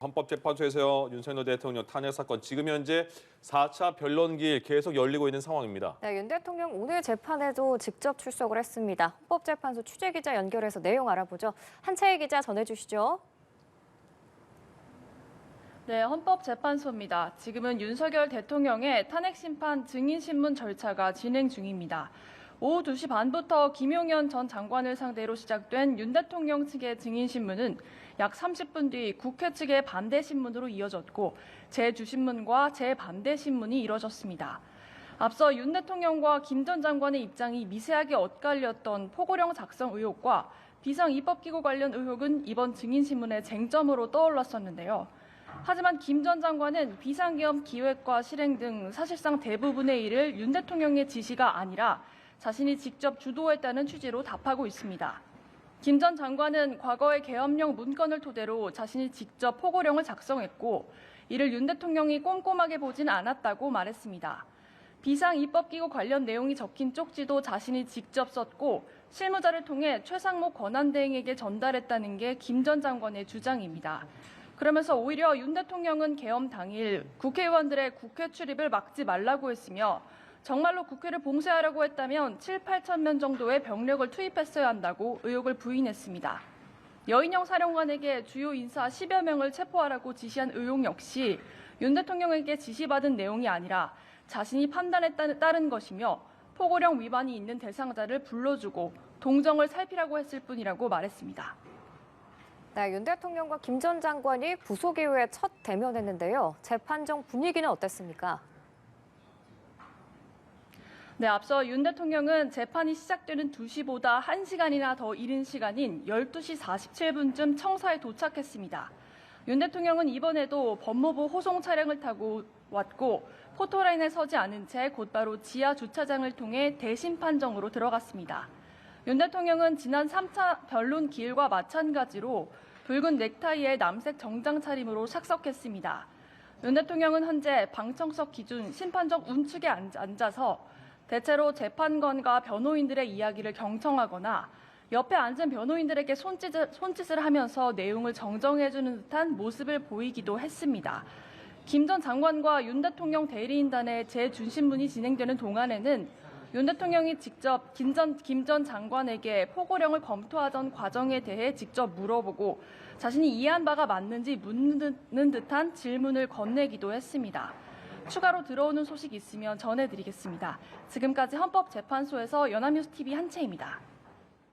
헌법재판소에서 윤석열 대통령 탄핵 사건 지금 현재 4차 변론기 계속 열리고 있는 상황입니다. 네, 윤 대통령 오늘 재판에도 직접 출석을 했습니다. 헌법재판소 취재기자 연결해서 내용 알아보죠. 한채희 기자 전해주시죠. 네, 헌법재판소입니다. 지금은 윤석열 대통령의 탄핵심판 증인신문 절차가 진행 중입니다. 오후 2시 반부터 김용현 전 장관을 상대로 시작된 윤 대통령 측의 증인신문은 약 30분 뒤 국회 측의 반대신문으로 이어졌고 재주신문과 재반대신문이 이뤄졌습니다. 앞서 윤 대통령과 김 전 장관의 입장이 미세하게 엇갈렸던 포고령 작성 의혹과 비상입법기구 관련 의혹은 이번 증인신문의 쟁점으로 떠올랐었는데요. 하지만 김 전 장관은 비상계엄 기획과 실행 등 사실상 대부분의 일을 윤 대통령의 지시가 아니라 자신이 직접 주도했다는 취지로 답하고 있습니다. 김 전 장관은 과거의 계엄령 문건을 토대로 자신이 직접 포고령을 작성했고 이를 윤 대통령이 꼼꼼하게 보진 않았다고 말했습니다. 비상입법기구 관련 내용이 적힌 쪽지도 자신이 직접 썼고 실무자를 통해 최상목 권한대행에게 전달했다는 게 김 전 장관의 주장입니다. 그러면서 오히려 윤 대통령은 계엄 당일 국회의원들의 국회 출입을 막지 말라고 했으며 정말로 국회를 봉쇄하려고 했다면 7, 8천 명 정도의 병력을 투입했어야 한다고 의혹을 부인했습니다. 여인영 사령관에게 주요 인사 10여 명을 체포하라고 지시한 의혹 역시 윤 대통령에게 지시받은 내용이 아니라 자신이 판단에 따른 것이며 포고령 위반이 있는 대상자를 불러주고 동정을 살피라고 했을 뿐이라고 말했습니다. 네, 윤 대통령과 김 전 장관이 구속 이후에 첫 대면했는데요. 재판 중 분위기는 어땠습니까? 네, 앞서 윤 대통령은 재판이 시작되는 2시보다 1시간이나 더 이른 시간인 12시 47분쯤 청사에 도착했습니다. 윤 대통령은 이번에도 법무부 호송 차량을 타고 왔고 포토라인에 서지 않은 채 곧바로 지하 주차장을 통해 대심판정으로 들어갔습니다. 윤 대통령은 지난 3차 변론 기일과 마찬가지로 붉은 넥타이에 남색 정장 차림으로 착석했습니다. 윤 대통령은 현재 방청석 기준 심판정 운측에 앉아서 대체로 재판관과 변호인들의 이야기를 경청하거나 옆에 앉은 변호인들에게 손짓을 하면서 내용을 정정해주는 듯한 모습을 보이기도 했습니다. 김 전 장관과 윤 대통령 대리인단의 재준신문이 진행되는 동안에는 윤 대통령이 직접 김 전 장관에게 포고령을 검토하던 과정에 대해 직접 물어보고 자신이 이해한 바가 맞는지 묻는 듯한 질문을 건네기도 했습니다. 추가로 들어오는 소식 있으면 전해드리겠습니다. 지금까지 헌법재판소에서 연합뉴스TV 한채입니다.